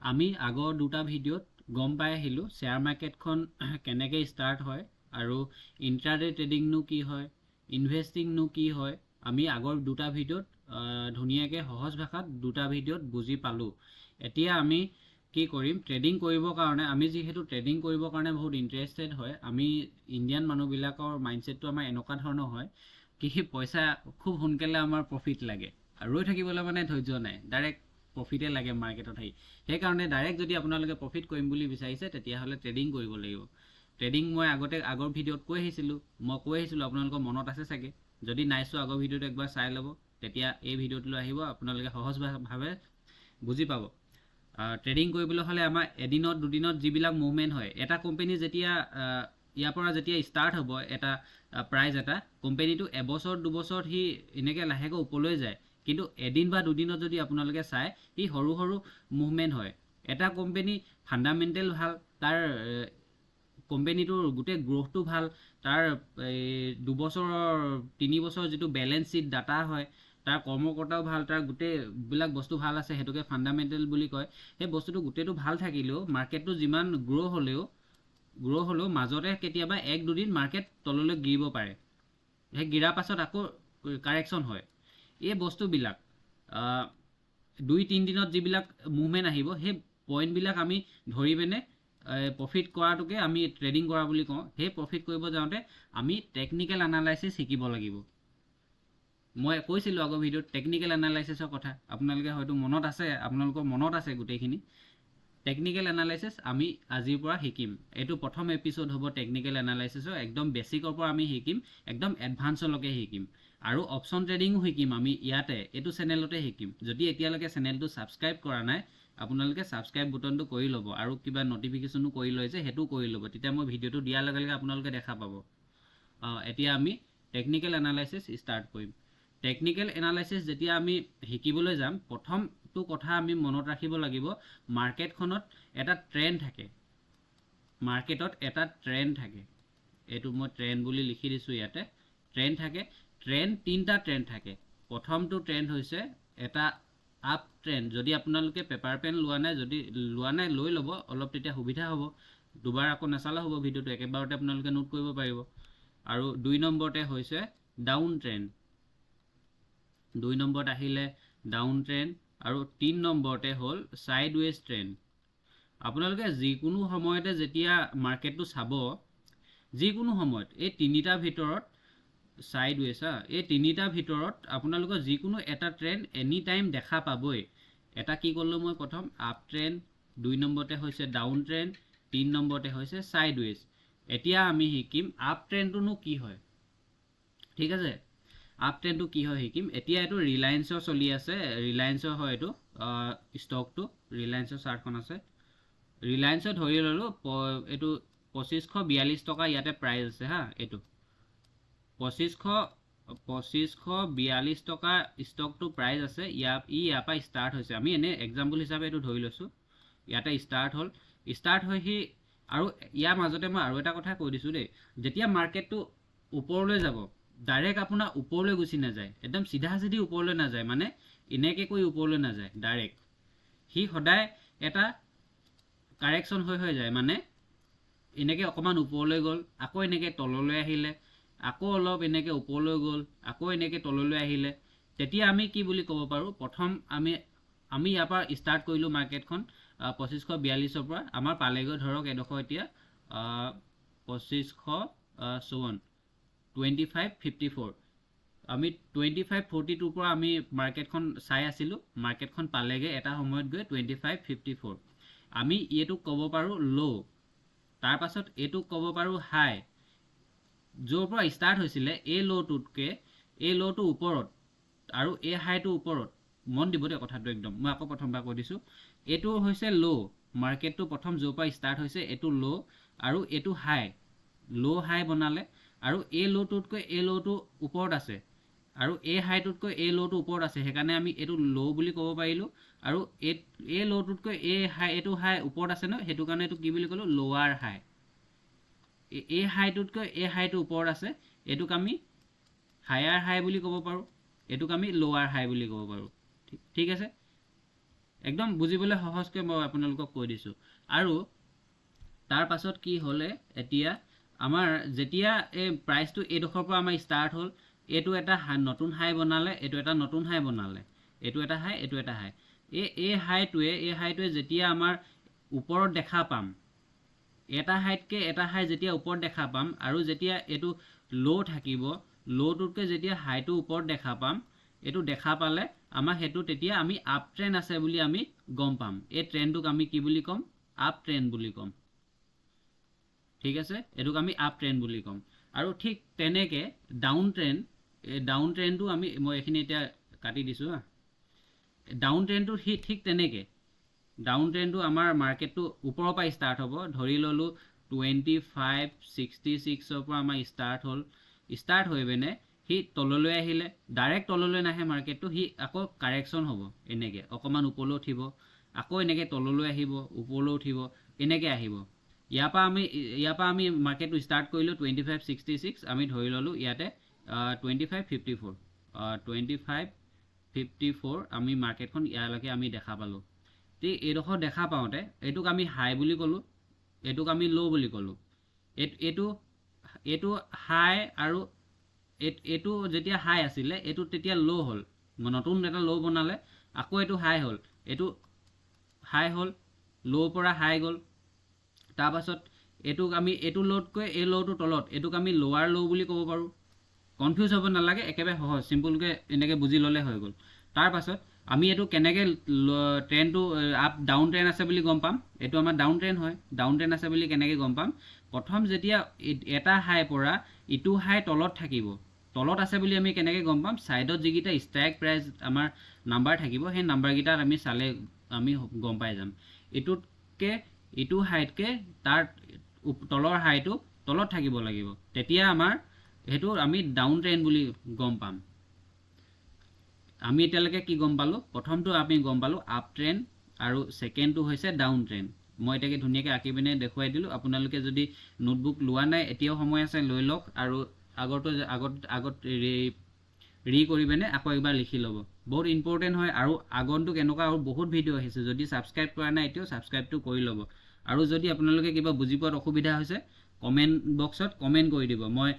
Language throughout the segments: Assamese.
আমি আগৰ দুটা ভিডিঅ'ত গম পাই আহিলোঁ শ্বেয়াৰ মাৰ্কেটখন কেনেকৈ ষ্টাৰ্ট হয় আৰু ইণ্ট্ৰাডে ট্ৰেডিংনো কি হয়, ইনভেষ্টিংনো কি হয়। আমি আগৰ দুটা ভিডিঅ'ত ধুনীয়াকৈ সহজ ভাষাত দুটা ভিডিঅ'ত বুজি পালোঁ। এতিয়া আমি কি কৰিম, ট্ৰেডিং কৰিবৰ কাৰণে, আমি যিহেতু ট্ৰেডিং কৰিবৰ কাৰণে বহুত ইণ্টাৰেষ্টেড হয়, আমি ইণ্ডিয়ান মানুহবিলাকৰ মাইণ্ডছেটটো আমাৰ এনেকুৱা ধৰণৰ হয় কি পইচা খুব সোনকালে আমাৰ প্ৰফিট লাগে, আৰু ৰৈ থাকিবলৈ মানে ধৈৰ্য নাই, ডাইৰেক্ট প্ৰফিটে লাগে মাৰ্কেটত আহি। সেইকাৰণে ডাইৰেক্ট যদি আপোনালোকে প্ৰফিট কৰিম বুলি বিচাৰিছে তেতিয়াহ'লে ট্ৰেডিং কৰিব লাগিব। ট্ৰেডিং মই আগৰ ভিডিঅ'ত কৈ আহিছিলোঁ, আপোনালোকৰ মনত আছে চাগে। যদি নাই চোৱা আগৰ ভিডিঅ'টো একবাৰ চাই ল'ব, তেতিয়া এই ভিডিঅ'টোলৈ আহিব, আপোনালোকে সহজভাৱে বুজি পাব। ট্ৰেডিং কৰিবলৈ হ'লে আমাৰ এদিনত দুদিনত যিবিলাক মুভমেণ্ট হয়, এটা কোম্পানী যেতিয়া ইয়াৰ পৰা যেতিয়া ষ্টাৰ্ট হ'ব এটা প্ৰাইজ এটা, কোম্পানীটো এবছৰ দুবছৰত সি এনেকৈ লাহেকৈ ওপৰলৈ যায়, কিন্তু এদিন বা দুদিনত যদি আপোনালোকে চায় সি সৰু সৰু মুভমেণ্ট হয়। এটা কোম্পানী ফাণ্ডামেণ্টেল ভাল, তাৰ কোম্পানীটোৰ গোটেই গ্ৰ'থটো ভাল, তাৰ দুবছৰৰ 3 বছৰৰ যিটো বেলেঞ্চ শ্বীট ডাটা হয়, তাৰ কৰ্মকৰ্তাও ভাল, তাৰ গোটেইবিলাক বস্তু ভাল আছে, সেইটোকে ফাণ্ডামেণ্টেল বুলি কয়। সেই বস্তুটো গোটেইটো ভাল থাকিলেও মাৰ্কেটটো যিমান গ্ৰ' হ'লেও মাজতে কেতিয়াবা 1-2 দিন মাৰ্কেট তললৈ গিৰিব পাৰে। সেই গিৰাৰ পাছত আকৌ কাৰেকশ্যন হয়। এই বস্তুবিলাক 2-3 দিনত যিবিলাক মুভমেণ্ট আহিব, সেই পইণ্টবিলাক আমি ধৰি পিনে প্ৰফিট কৰাটোকে আমি ট্ৰেডিং কৰা বুলি কওঁ। সেই প্ৰফিট কৰিব যাওঁতে আমি টেকনিকেল এনালাইচিছ শিকিব লাগিব। মই কৈছিলোঁ আগৰ ভিডিঅ'ত টেকনিকেল এনালাইচিছৰ কথা, আপোনালোকৰ মনত আছে গোটেইখিনি। টেকনিকেল এনালাইচিছ আমি আজিৰ পৰা শিকিম। এইটো প্ৰথম এপিছ'ড হ'ব টেকনিকেল এনালাইচিছৰ। একদম বেছিকৰ পৰা আমি শিকিম, একদম এডভান্সলৈকে শিকিম, আৰু অপশ্যন ট্ৰেডিঙো শিকিম আমি ইয়াতে, এইটো চেনেলতে শিকিম। যদি এতিয়ালৈকে চেনেলটো ছাবস্ক্ৰাইব কৰা নাই, আপোনালোকে ছাবস্ক্ৰাইব বুটনটো কৰি ল'ব, আৰু কিবা নটিফিকেশ্যনো কৰি লৈ যে সেইটো কৰি ল'ব, তেতিয়া মই ভিডিঅ'টো দিয়াৰ লগে লগে আপোনালোকে দেখা পাব। এতিয়া আমি টেকনিকেল এনালাইচিছ ষ্টাৰ্ট কৰিম। টেকনিকেল এনালাইচিছ যেতিয়া আমি শিকিবলৈ যাম, প্ৰথমটো কথা আমি মনত ৰাখিব লাগিব, মাৰ্কেটখনত এটা ট্ৰেণ্ড থাকে। এইটো মই ট্ৰেণ্ড বুলি লিখি দিছোঁ ইয়াতে। ট্ৰেণ্ড থাকে। তিনিটা ট্ৰেণ্ড থাকে। প্ৰথমটো ট্ৰেণ্ড হৈছে এটা আপ ট্ৰেণ্ড। যদি আপোনালোকে পেপাৰ পেন লোৱা নাই লৈ ল'ব, অলপ তেতিয়া সুবিধা হ'ব। দুবাৰ আকৌ নাচালেও হ'ব, ভিডিঅ'টো একেবাৰতে আপোনালোকে নোট কৰিব পাৰিব। আৰু 2 নম্বৰতে হৈছে ডাউন ট্ৰেণ্ড। 2 নম্বৰত আহিলে ডাউন ট্ৰেণ্ড, আৰু 3 নম্বৰতে হ'ল ছাইডৱেজ ট্ৰেণ্ড। আপোনালোকে যিকোনো সময়তে যেতিয়া মাৰ্কেটটো চাব, যিকোনো সময়ত এই তিনিটাৰ ভিতৰত ছাইডৱেজ, এই তিনিটাৰ ভিতৰত আপোনালোকৰ যিকোনো এটা ট্ৰেণ্ড এনি টাইম দেখা পাবই। এটা কি ক'লোঁ মই প্ৰথম, আপ ট্ৰেণ্ড, 2 নম্বৰতে হৈছে ডাউন ট্ৰেণ্ড, 3 নম্বৰতে হৈছে ছাইডৱেজ। এতিয়া আমি শিকিম আপ ট্ৰেণ্ডটোনো কি হয়। ঠিক আছে, আপ ট্ৰেণ্ডটো কি হয় শিকিম। এতিয়া এইটো ৰিলায়েন্সৰ চলি আছে, ৰিলায়েন্সৰ হয় এইটো ষ্টকটো, ৰিলায়েন্সৰ চাৰ্টখন আছে। ৰিলায়েন্সৰ ধৰি ল'লোঁ, এইটো 2542 টকা ইয়াতে প্ৰাইচ আছে হা। এইটো 2542 টকা ষ্টকটো প্ৰাইচ আছে। ইয়াৰ পৰা ষ্টাৰ্ট হৈছে, আমি এনেই এক্সাম্পল হিচাপে এইটো ধৰি লৈছোঁ। ইয়াতে ষ্টাৰ্ট হ'ল, আৰু ইয়াৰ মাজতে মই আৰু এটা কথা কৈ দিছোঁ দেই, যেতিয়া মাৰ্কেটটো ওপৰলৈ যাব, ডাইৰেক্ট আপোনাৰ ওপৰলৈ গুচি নাযায়, একদম চিধা ওপৰলৈ নাযায়, মানে এনেকৈ কৰি ওপৰলৈ নাযায় ডাইৰেক্ট। সি সদায় এটা কাৰেকশ্যন হৈ যায়, মানে এনেকৈ অকণমান ওপৰলৈ গ'ল, আকৌ এনেকৈ তললৈ আহিলে, আকৌ অলপ এনেকৈ ওপৰলৈ গ'ল, আকৌ এনেকৈ তললৈ আহিলে। তেতিয়া আমি কি বুলি ক'ব পাৰোঁ, প্ৰথম আমি ইয়াৰ পৰা ষ্টাৰ্ট কৰিলোঁ মাৰ্কেটখন 2542ৰ পৰা, আমাৰ পালেগৈ ধৰক এডোখৰ এতিয়া 2554। আমি 2542ৰ পৰা আমি মাৰ্কেটখন চাই আছিলোঁ, মাৰ্কেটখন পালেগৈ এটা সময়ত গৈ 2554। আমি এইটোক ক'ব পাৰোঁ ল', তাৰপাছত এইটোক ক'ব পাৰোঁ হাই। য'ৰ পৰা ষ্টাৰ্ট হৈছিলে এই ল'টোৰ ওপৰত, আৰু এই হাইটোৰ ওপৰত, মন দিব দেই কথাটো একদম, মই আকৌ প্ৰথমবাৰ কৈ দিছোঁ, এইটো হৈছে ল', মাৰ্কেটটো প্ৰথম য'ৰ পৰা ষ্টাৰ্ট হৈছে এইটো ল', আৰু এইটো হাই, ল' হাই বনালে, আৰু এই ল'টোতকৈ এই ল'টো ওপৰত আছে, আৰু এই হাইটোতকৈ এই ল'টো ওপৰত আছে, সেইকাৰণে আমি এইটো ল' বুলি ক'ব পাৰিলোঁ। আৰু এই ল'টোতকৈ এইটো হাই ওপৰত আছে ন, সেইটো কাৰণে এইটো কি বুলি ক'লোঁ, লৱাৰ হাই। এই হাইটোতকৈ এই হাইটো ওপৰত আছে, এইটোক আমি হায়াৰ হাই বুলি ক'ব পাৰোঁ, এইটোক আমি লৱাৰ হাই বুলি ক'ব পাৰোঁ। ঠিক আছে, একদম বুজিবলৈ সহজকৈ মই আপোনালোকক কৈ দিছোঁ। আৰু তাৰ পাছত কি হ'লে এতিয়া আমাৰ যেতিয়া এই প্ৰাইচটো এইডোখৰৰ পৰা আমাৰ ষ্টাৰ্ট হ'ল, এইটো এটা নতুন হাই বনালে, এইটো এটা নতুন হাই বনালে, এইটো এটা হাই, এইটো এটা হাই। এই হাইটোৱে যেতিয়া আমাৰ ওপৰত দেখা পাম, এটা হাইতকৈ এটা হাই যেতিয়া ওপৰত দেখা পাম, আৰু যেতিয়া এইটো ল' থাকিব, ল'টোতকৈ যেতিয়া হাইটো ওপৰত দেখা পাম, এইটো দেখা পালে আমাৰ সেইটো তেতিয়া আমি আপ ট্ৰেণ্ড আছে বুলি আমি গম পাম। এই ট্ৰেণ্ডটোক আমি কি বুলি ক'ম? আপ ট্ৰেণ্ড বুলি ক'ম। ঠিক আছে, এইটোক আমি আপ ট্ৰেণ্ড বুলি ক'ম। আৰু ঠিক তেনেকৈ ডাউন ট্ৰেণ্ডটো মই এইখিনি এতিয়া কাটি দিছোঁ হা। ডাউন ট্ৰেণ্ডটো ঠিক তেনেকৈ ডাউন ট্ৰেণ্ডটো আমাৰ মাৰ্কেটটো ওপৰৰ পৰা ষ্টাৰ্ট হ'ব। ধৰি ল'লোঁ 2566 পৰা আমাৰ ষ্টাৰ্ট হৈ পিনে সি তললৈ আহিলে, ডাইৰেক্ট তললৈ নাহে মাৰ্কেটটো, সি আকৌ কাৰেকশ্যন হ'ব, এনেকৈ অকণমান ওপৰলৈ উঠিব, আকৌ এনেকৈ তললৈ আহিব, ওপৰলৈ উঠিব, এনেকৈ আহিব। ইয়াৰ পৰা আমি মাৰ্কেটটো ষ্টাৰ্ট কৰিলোঁ 2566, আমি ধৰি ল'লোঁ ইয়াতে 2554 আমি মাৰ্কেটখন ইয়ালৈকে আমি দেখা পালোঁ। এইডোখৰ দেখা পাওঁতে এইটোক আমি হাই বুলি ক'লোঁ, এইটোক আমি ল' বুলি ক'লোঁ। এইটো হাই, আৰু এইটো যেতিয়া হাই আছিলে এইটো তেতিয়া ল' হ'ল, নতুন এটা ল' বনালে, আকৌ এইটো হাই হ'ল, এইটো হাই হ'ল, ল'ৰ পৰা হাই গ'ল। তাৰপাছত এইটোক আমি এইটো ল'তকৈ এই ল'টো তলত, এইটোক আমি লোৱাৰ ল' বুলি ক'ব পাৰোঁ। কনফিউজ হ'ব নালাগে, একেবাৰে সহজ, চিম্পুলকৈ এনেকৈ বুজি ল'লে হৈ গ'ল। তাৰপাছত আমি এইটো কেনেকৈ ট্ৰেণ্ডটো ডাউন ট্ৰেণ্ড আছে বুলি গম পাম? এইটো আমাৰ ডাউন ট্ৰেণ্ড হয়। ডাউন ট্ৰেণ্ড আছে বুলি কেনেকৈ গম পাম? প্ৰথম যেতিয়া এটা হাই পৰা ইটো হাই তলত থাকিব, তলত আছে বুলি আমি কেনেকৈ গম পাম? ছাইডত যিকেইটা ষ্ট্ৰাইক প্ৰাইচ আমাৰ নাম্বাৰ থাকিব, সেই নাম্বাৰকেইটাত আমি চালে আমি গম পাই যাম। ইটো হাইতকৈ তাৰ তলৰ হাইটো তলত থাকিব লাগিব, তেতিয়া সেইটো আমি ডাউন ট্ৰেণ্ড বুলি গম পাম। আমি এতিয়ালৈকে কি গম পালোঁ? প্ৰথমটো আমি গম পালোঁ আপ ট্ৰেণ্ড, আৰু ছেকেণ্ডটো হৈছে ডাউন ট্ৰেণ্ড। মই এতিয়াকে ধুনীয়াকৈ আঁকি পিনে দেখুৱাই দিলোঁ। আপোনালোকে যদি নোটবুক লোৱা নাই, এতিয়াও সময় আছে, লৈ লওক, আৰু আগত কৰি পিনে আকৌ এবাৰ লিখি ল'ব। বহুত ইম্পৰ্টেণ্ট হয়, আৰু আগন্তুক এনেকুৱা আৰু বহুত ভিডিঅ' আহিছে। যদি ছাবস্ক্ৰাইব কৰা নাই এতিয়াও ছাবস্ক্ৰাইবটো কৰি ল'ব। আৰু যদি আপোনালোকে কিবা বুজি পোৱাত অসুবিধা হৈছে, কমেণ্ট বক্সত কমেণ্ট কৰি দিব। মই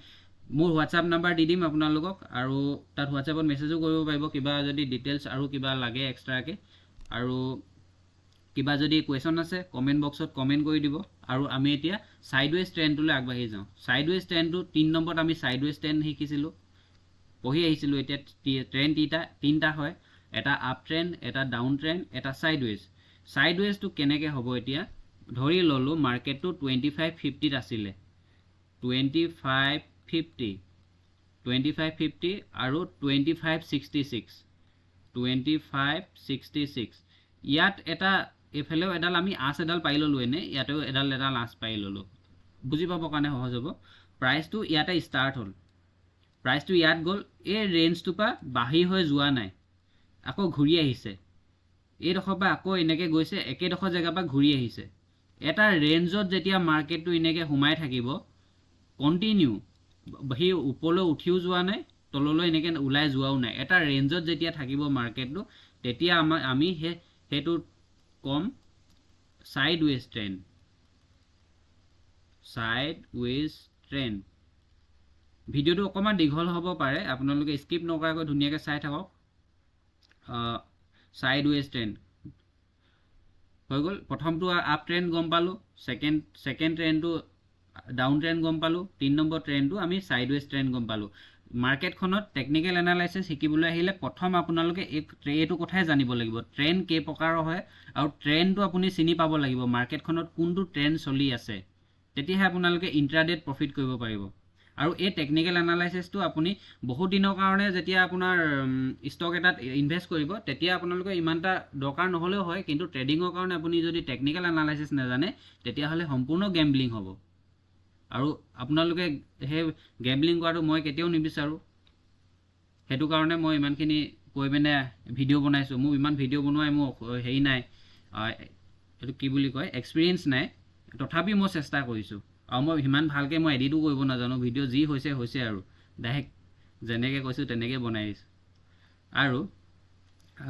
মোৰ হোৱাটছআপ নাম্বাৰ দি দিম আপোনালোকক, আৰু তাত হোৱাটছআপত মেছেজো কৰিব পাৰিব কিবা যদি ডিটেইলছ আৰু কিবা লাগে এক্সট্ৰাকৈ। আৰু কিবা যদি কুৱেশ্যন আছে কমেণ্ট বক্সত কমেণ্ট কৰি দিব। আৰু আমি এতিয়া ছাইডৱেজ ট্ৰেণ্ডটোলৈ আগবাঢ়ি যাওঁ। ছাইডৱেজ ট্ৰেণ্ডটো 3 নম্বৰত আমি ছাইডৱেজ ট্ৰেণ্ড শিকিছিলোঁ, পঢ়ি আহিছিলোঁ। এতিয়া ট্ৰেণ্ড তিনিটা হয়, এটা আপ ট্ৰেণ্ড, এটা ডাউন ট্ৰেণ্ড, এটা ছাইডৱেজ। ছাইডৱেজটো কেনেকৈ হ'ব? এতিয়া ধৰি ল'লোঁ মাৰ্কেটটো 2550 আছিলে, 2550 আৰু 2566 ইয়াত এইফালেও এডাল আমি আঁচ এডাল পাই ল'লোঁ, ইয়াতেও এডাল আঁচ পাই ল'লোঁ, বুজি পাবৰ কাৰণে সহজ হ'ব। প্ৰাইচটো ইয়াতে ষ্টাৰ্ট হ'ল, প্ৰাইচটো ইয়াত গ'ল, এই ৰেঞ্জটোৰ পৰা বাহিৰ হৈ যোৱা নাই, আকৌ ঘূৰি আহিছে, এইডোখৰ পৰা আকৌ এনেকৈ গৈছে, একেডোখৰ জেগাৰ পৰা ঘূৰি আহিছে। এটা ৰেঞ্জত যেতিয়া মাৰ্কেটটো এনেকৈ সোমাই থাকিব কণ্টিনিউ, সি ওপৰলৈ উঠিও যোৱা নাই, তললৈ এনেকৈ ওলাই যোৱাও নাই, এটা ৰেঞ্জত যেতিয়া থাকিব মাৰ্কেটটো, তেতিয়া আমি সেইটো কম ছাইডৱেজ ট্ৰেণ্ড। ভিডিঅ'টো অকণমান দীঘল হ'ব পাৰে, আপোনালোকে স্কিপ নকৰাকৈ ধুনীয়াকৈ চাই থাকক। ছাইডৱেজ ট্ৰেণ্ড হৈ গ'ল। প্ৰথমটো আপ ট্ৰেণ্ড গম পালোঁ, ছেকেণ্ড ট্ৰেণ্ডটো ডাউন ট্ৰেণ্ড গম পালোঁ, 3 নম্বৰ ট্ৰেণ্ডটো আমি ছাইডৱেজ ট্ৰেণ্ড গম পালোঁ। মাৰ্কেটখনত টেকনিকেল এনালাইচিছ শিকিবলৈ আহিলে প্ৰথম আপোনালোকে এইটো কথাই জানিব লাগিব, ট্ৰেণ্ড কেই প্ৰকাৰৰ হয়, আৰু ট্ৰেণ্ডটো আপুনি চিনি পাব লাগিব, মাৰ্কেটখনত কোনটো ট্ৰেণ্ড চলি আছে, তেতিয়াহে আপোনালোকে ইণ্ট্ৰাডেত প্ৰফিট কৰিব পাৰিব। আৰু এই টেকনিকেল এনালাইচিছটো আপুনি বহুত দিনৰ কাৰণে যেতিয়া আপোনাৰ ষ্টক এটাত ইনভেষ্ট কৰিব, তেতিয়া আপোনালোকৰ ইমান এটা দৰকাৰ নহ'লেও হয়, কিন্তু ট্ৰেডিঙৰ কাৰণে আপুনি যদি টেকনিকেল এনালাইচিছ নাজানে, তেতিয়াহ'লে সম্পূৰ্ণ গেম্বলিং হ'ব। আৰু আপোনালোকে সেই গেম্বলিং কৰাটো মই কেতিয়াও নিবিচাৰোঁ। সেইটো কাৰণে মই ইমানখিনি কৈ পিনে ভিডিঅ' বনাইছোঁ। মোৰ ইমান ভিডিঅ' বনোৱাই মোৰ হেৰি নাই, এইটো কি বুলি কয়, এক্সপিৰিয়েঞ্চ নাই, তথাপি মই চেষ্টা কৰিছোঁ। আৰু মই সিমান ভালকৈ মই এডিটো কৰিব নাজানো, ভিডিঅ' যি হৈছে আৰু ডাইৰেক্ট যেনেকৈ কৈছোঁ তেনেকৈ বনাই দিছোঁ। আৰু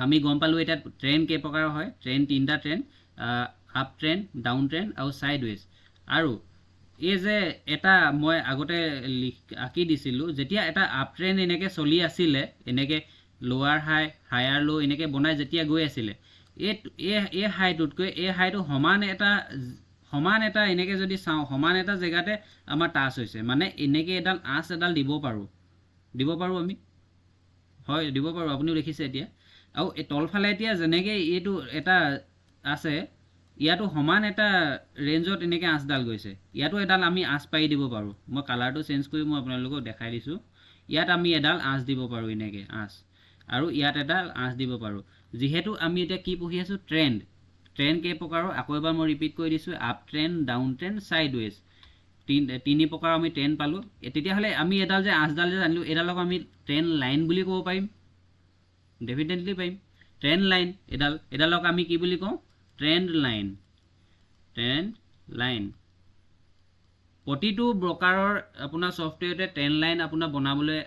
আমি গম পালোঁ এতিয়া ট্ৰেণ্ড কেই প্ৰকাৰৰ হয়। ট্ৰেণ্ড 3টা trend, up trend, down trend আৰু ছাইডৱেজ। আৰু এই যে এটা মই আগতে আঁকি দিছিলোঁ, যেতিয়া এটা আপ ট্ৰেণ্ড এনেকৈ চলি আছিলে, এনেকৈ লোৱাৰ হাই হায়াৰ ল' এনেকৈ বনাই যেতিয়া গৈ আছিলে, এই হাইটোতকৈ এই হাইটো সমান এটা এনেকৈ যদি চাওঁ, সমান এটা জেগাতে আমাৰ টাচ হৈছে, মানে এনেকৈ এডাল আঁচ এডাল দিব পাৰোঁ আমি, হয় দিব পাৰোঁ। আপুনিও দেখিছে এতিয়া। আৰু এই তলফালে এতিয়া যেনেকৈ এইটো এটা আছে, ইয়াতো সমান এটা ৰেঞ্জত এনেকৈ আঁচডাল গৈছে, ইয়াতো এডাল আমি আঁচ পাৰি দিব পাৰোঁ। মই কালাৰটো চেঞ্জ কৰি মই আপোনালোকক দেখাই দিছোঁ। ইয়াত আমি এডাল আঁচ দিব পাৰোঁ, এনেকৈ আঁচ, আৰু ইয়াত এডাল আঁচ দিব পাৰোঁ। যিহেতু আমি এতিয়া কি পঢ়ি আছোঁ, ট্ৰেণ্ড কেই প্ৰকাৰৰ, আকৌ এবাৰ মই ৰিপিট কৰি দিছোঁ, আপ ট্ৰেণ্ড, ডাউন ট্ৰেণ্ড, ছাইডৱেজ। তিনি প্ৰকাৰৰ আমি ট্ৰেণ্ড পালোঁ। তেতিয়াহ'লে আমি এডাল যে আঁচডাল যে জানিলোঁ, এডালক আমি ট্ৰেণ্ড লাইন বুলি ক'ব পাৰিম, ডেফিনেটলি পাৰিম। ট্ৰেণ্ড লাইন এডালক আমি কি বুলি কওঁ, ট্ৰেণ্ড লাইন। প্ৰতিটো ব্ৰকাৰৰ আপোনাৰ ছফ্টৱেৰতে ট্ৰেণ্ড লাইন আপোনাৰ বনাবলৈ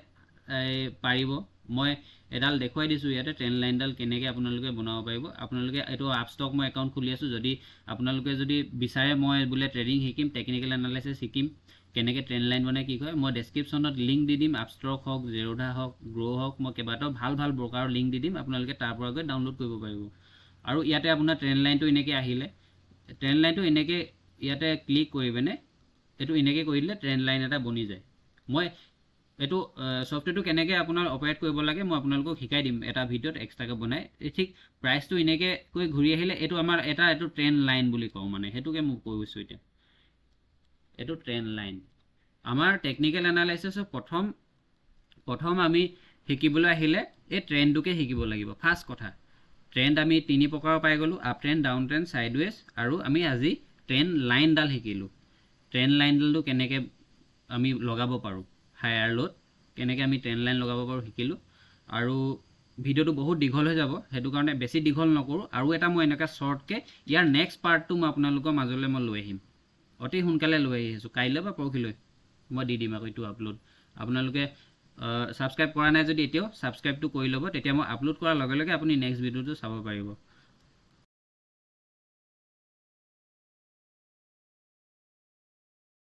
পাৰিব। মই এডাল দেখুৱাই দিছোঁ ইয়াতে, ট্ৰেণ্ড লাইনডাল কেনেকৈ আপোনালোকে বনাব পাৰিব। আপোনালোকে এইটো আপষ্টক মই একাউণ্ট খুলি আছোঁ, যদি আপোনালোকে যদি বিচাৰে মই বোলে ট্ৰেডিং শিকিম, টেকনিকেল এনালাইচিছ শিকিম, কেনেকৈ ট্ৰেণ্ড লাইন বনাই কি কয়, মই ডেছক্ৰিপশ্যনত লিংক দি দিম। আপষ্টক হওক, জেৰোধা হওক, গ্ৰ' হওক, মই কেইবাটাও ভাল ব্ৰকাৰৰ লিংক দি দিম, আপোনালোকে তাৰ পৰা গৈ ডাউনলোড কৰিব পাৰিব। আৰু ইয়াতে আপোনাৰ ট্ৰেণ্ড লাইনটো এনেকৈ আহিলে, ট্ৰেণ্ড লাইনটো এনেকৈ ইয়াতে ক্লিক কৰি পিনে এইটো এনেকৈ কৰি দিলে ট্ৰেণ্ড লাইন এটা বনি যায়। মই এইটো ছফ্টৱেৰটো কেনেকৈ আপোনাৰ অপাৰেট কৰিব লাগে মই আপোনালোকক শিকাই দিম এটা ভিডিঅ'ত এক্সট্ৰাকৈ বনাই। ঠিক প্ৰাইচটো এনেকৈ কৈ ঘূৰি আহিলে এইটো আমাৰ এইটো ট্ৰেণ্ড লাইন বুলি কওঁ, মানে সেইটোকে মোক কৈছোঁ এতিয়া। এইটো ট্ৰেণ্ড লাইন। আমাৰ টেকনিকেল এনালাইচিছৰ প্ৰথম আমি শিকিবলৈ আহিলে এই ট্ৰেণ্ডটোকে শিকিব লাগিব। ফাৰ্ষ্ট কথা, ট্ৰেণ্ড আমি 3 প্ৰকাৰৰ পাই গ'লোঁ, আপ ট্ৰেণ্ড, ডাউন ট্ৰেণ্ড, ছাইডৱেজ। আৰু আমি আজি ট্ৰেণ্ড লাইনডাল শিকিলোঁ। ট্ৰেণ্ড লাইনডালটো কেনেকৈ আমি লগাব পাৰোঁ, হায়াৰ ল'ত কেনেকৈ আমি ট্ৰেণ্ড লাইন লগাব পাৰোঁ শিকিলোঁ। আৰু ভিডিঅ'টো বহুত দীঘল হৈ যাব, সেইটো কাৰণে বেছি দীঘল নকৰোঁ। আৰু এটা মই এনেকৈ শ্বৰ্টকৈ ইয়াৰ নেক্সট পাৰ্টটো মই আপোনালোকৰ মাজলৈ মই লৈ আহিম, অতি সোনকালে লৈ আহিছোঁ, কাইলৈ বা পৰহিলৈ মই দি দিম আকৌ এইটো আপলোড। আপোনালোকে ছাবস্ক্ৰাইব কৰা নাই যদি এতিয়াও ছাবস্ক্ৰাইবটো কৰি ল'ব, তেতিয়া মই আপলোড কৰাৰ লগে লগে আপুনি নেক্সট ভিডিঅ'টো চাব পাৰিব।